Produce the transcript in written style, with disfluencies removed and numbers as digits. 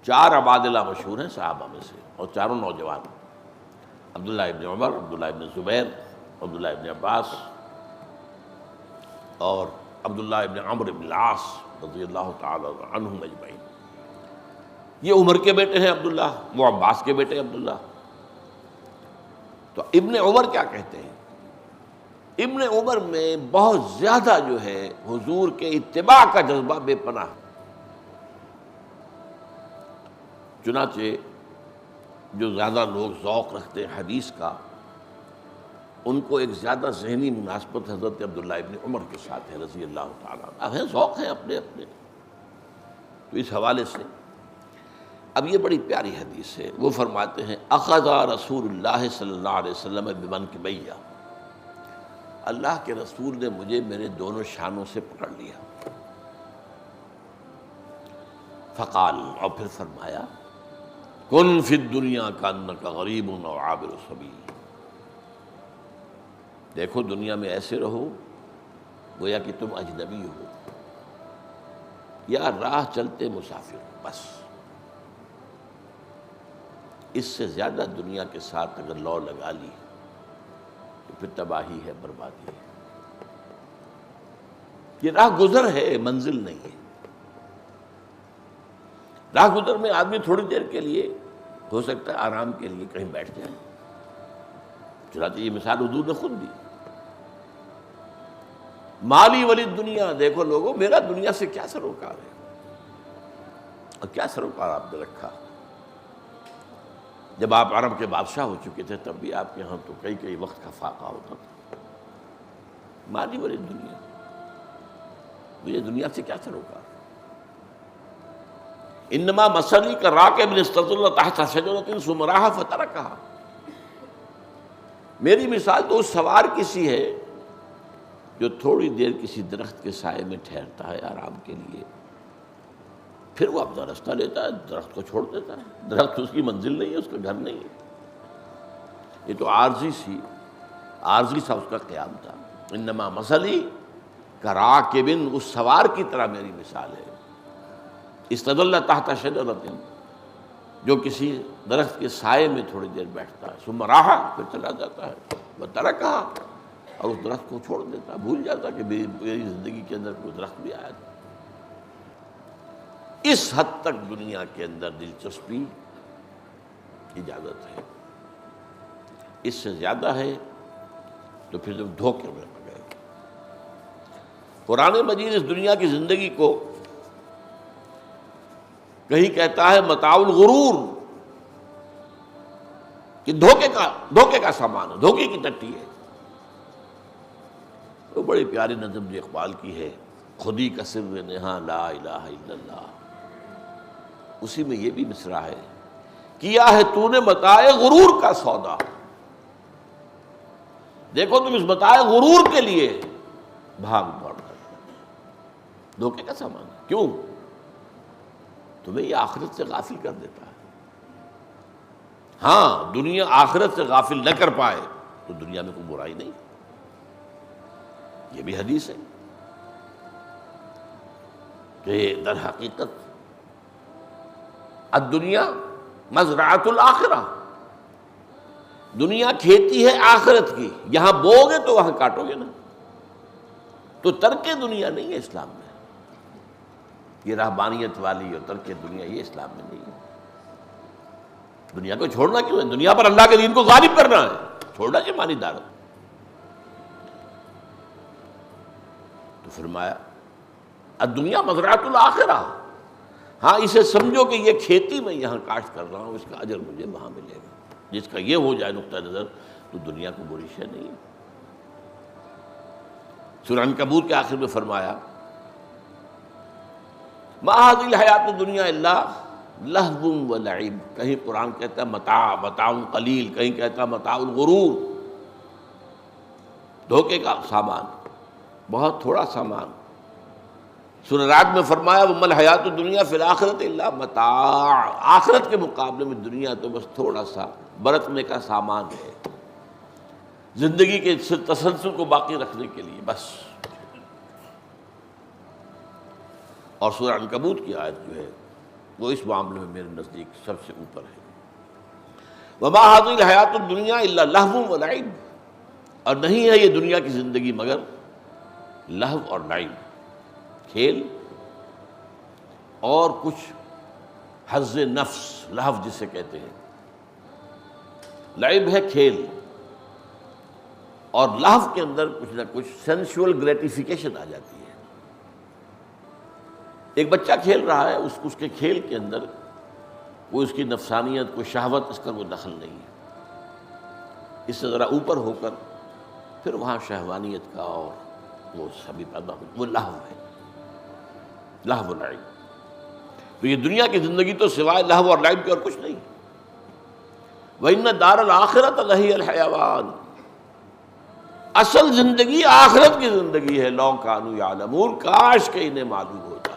4 عبادلہ مشہور ہیں صحابہ میں سے، اور چاروں نوجوان، عبداللہ ابن عمر، عبداللہ ابن زبیر، عبداللہ ابن عباس اور عبداللہ ابن عمرو ابن العاص رضی اللہ تعالی عنہم اجمعین۔ یہ عمر کے بیٹے ہیں عبداللہ، وہ عباس کے بیٹے عبداللہ۔ تو ابن عمر کیا کہتے ہیں؟ ابن عمر میں بہت زیادہ جو ہے حضور کے اتباع کا جذبہ بے پناہ، چنانچہ جو زیادہ لوگ ذوق رکھتے ہیں حدیث کا، ان کو ایک زیادہ ذہنی مناسبت حضرت عبداللہ ابن عمر کے ساتھ ہے رضی اللہ تعالیٰ عنہ، ہیں ذوق ہیں اپنے اپنے۔ تو اس حوالے سے اب یہ بڑی پیاری حدیث ہے، وہ فرماتے ہیں اخذ رسول اللہ صلی اللہ علیہ وسلم بمنکبیہ، اللہ کے رسول نے مجھے میرے دونوں شانوں سے پکڑ لیا، فقال، اور پھر فرمایا کن فی الدنیا کانک غریب او عابر سبیل، دیکھو دنیا میں ایسے رہو گویا کہ تم اجنبی ہو یا راہ چلتے مسافر ہو، بس اس سے زیادہ دنیا کے ساتھ اگر لو لگا لی تو پھر تباہی ہے، بربادی ہے۔ یہ راہ گزر ہے، منزل نہیں ہے۔ راہ گزر میں آدمی تھوڑی دیر کے لیے ہو سکتا ہے آرام کے لیے کہیں بیٹھ جائے، چنانچہ یہ مثال حضور نے خود دی، مالی ولی دنیا، دیکھو لوگوں میرا دنیا سے کیا سروکار ہے، اور کیا سروکار آپ نے رکھا۔ جب آپ عرب کے بادشاہ ہو چکے تھے تب بھی آپ کے ہاں تو کئی کئی وقت کا فاقہ ہوتا تھا، مالی ولی دنیا، مجھے دنیا سے کیا سروکار۔ انما مثلی کراکب استظل تحت شجرۃ ثم راح فترکھا، میری مثال تو اس سوار کسی ہے جو تھوڑی دیر کسی درخت کے سائے میں ٹھہرتا ہے آرام کے لیے، پھر وہ اپنا راستہ لیتا ہے، درخت کو چھوڑ دیتا ہے، درخت اس کی منزل نہیں ہے، اس کا گھر نہیں ہے، یہ تو عارضی سا اس کا قیام تھا۔ انما مثلی کراکب، اس سوار کی طرح میری مثال ہے، استظل تحت شجرۃ، جو کسی درخت کے سائے میں تھوڑی دیر بیٹھتا ہے، ثم راح، پھر چلا جاتا ہے، وترکھا، اور اس درخت کو چھوڑ دیتا، بھول جاتا کہ میری زندگی کے اندر کوئی درخت بھی آیا تھا۔ اس حد تک دنیا کے اندر دلچسپی اجازت ہے، اس سے زیادہ ہے تو پھر جب دھوکے میں پڑ گئے۔ قرآن مجید اس دنیا کی زندگی کو کہیں کہتا ہے متاع الغرور، کہ دھوکے کا سامان ہے، دھوکے کی ٹٹی ہے۔ وہ بڑی پیاری نظم جو اقبال کی ہے، خودی کا سر نہاں لا الہ الا اللہ، اسی میں یہ بھی مصرع ہے، کیا ہے تو نے متاع غرور کا سودا، دیکھو تم اس متاع غرور کے لیے بھاگ دوڑ کر، دھوکے کا سامان ہے۔ کیوں؟ تمہیں یہ آخرت سے غافل کر دیتا ہے۔ ہاں دنیا آخرت سے غافل نہ کر پائے تو دنیا میں کوئی برائی نہیں، یہ بھی حدیث ہے کہ در حقیقت الدنیا مزرعۃ الآخرہ، دنیا کھیتی ہے آخرت کی، یہاں بو گے تو وہاں کاٹو گے نا، تو ترک دنیا نہیں ہے اسلام میں، یہ رہبانیت والی اور ترک دنیا یہ اسلام میں نہیں ہے۔ دنیا کو چھوڑنا کیوں ہے؟ دنیا پر اللہ کے دین کو غالب کرنا ہے، چھوڑنا چاہیے مانی دارت۔ تو فرمایا الدنیا مزرعۃ الآخرہ، ہاں اسے سمجھو کہ یہ کھیتی میں یہاں کاشت کر رہا ہوں، اس کا اجر مجھے وہاں ملے گا۔ جس کا یہ ہو جائے نقطہ نظر تو دنیا کو بری شے نہیں ہے۔ سورہ عنکبوت کے آخر میں فرمایا ما هذه الحیات الدنیا الا لہو و لعب، کہیں قرآن کہتا ہے متاع قلیل، کہیں کہتا ہے متاع الغرور، دھوکے کا سامان، بہت تھوڑا سامان۔ سورہ رعد میں فرمایا وما الحیات الدنیا فی الآخرۃ الا متاع، آخرت کے مقابلے میں دنیا تو بس تھوڑا سا برتنے کا سامان ہے، زندگی کے تسلسل کو باقی رکھنے کے لیے بس۔ اور سورہ عنکبوت کی آیت جو ہے وہ اس معاملے میں میرے نزدیک سب سے اوپر ہے۔ وما هذه الحیات الدنیا الا لہو و لعب، اور نہیں ہے یہ دنیا کی زندگی مگر لہو اور لعب، کھیل اور کچھ حظ نفس، لہو جسے کہتے ہیں، لعب ہے کھیل، اور لہو کے اندر کچھ نہ کچھ سینسول گریٹیفیکیشن آ جاتی ہے۔ ایک بچہ کھیل رہا ہے، اس کے کھیل کے اندر کوئی اس کی نفسانیت، کوئی شہوت، اس کا کوئی دخل نہیں ہے۔ اس سے ذرا اوپر ہو کر پھر وہاں شہوانیت کا اور وہ سبھی پیدا ہو، وہ لہو ہے، لہو و لعب۔ تو یہ دنیا کی زندگی تو سوائے لہو اور لعب کے اور کچھ نہیں۔ وَإِنَّ دَارَ الْآخِرَةَ لَهِيَ الْحَيَوَانُ، اصل زندگی آخرت کی زندگی ہے، لَوْ كَانُوا يَعْلَمُونَ، کاش کہ انہیں معلوم ہوتا۔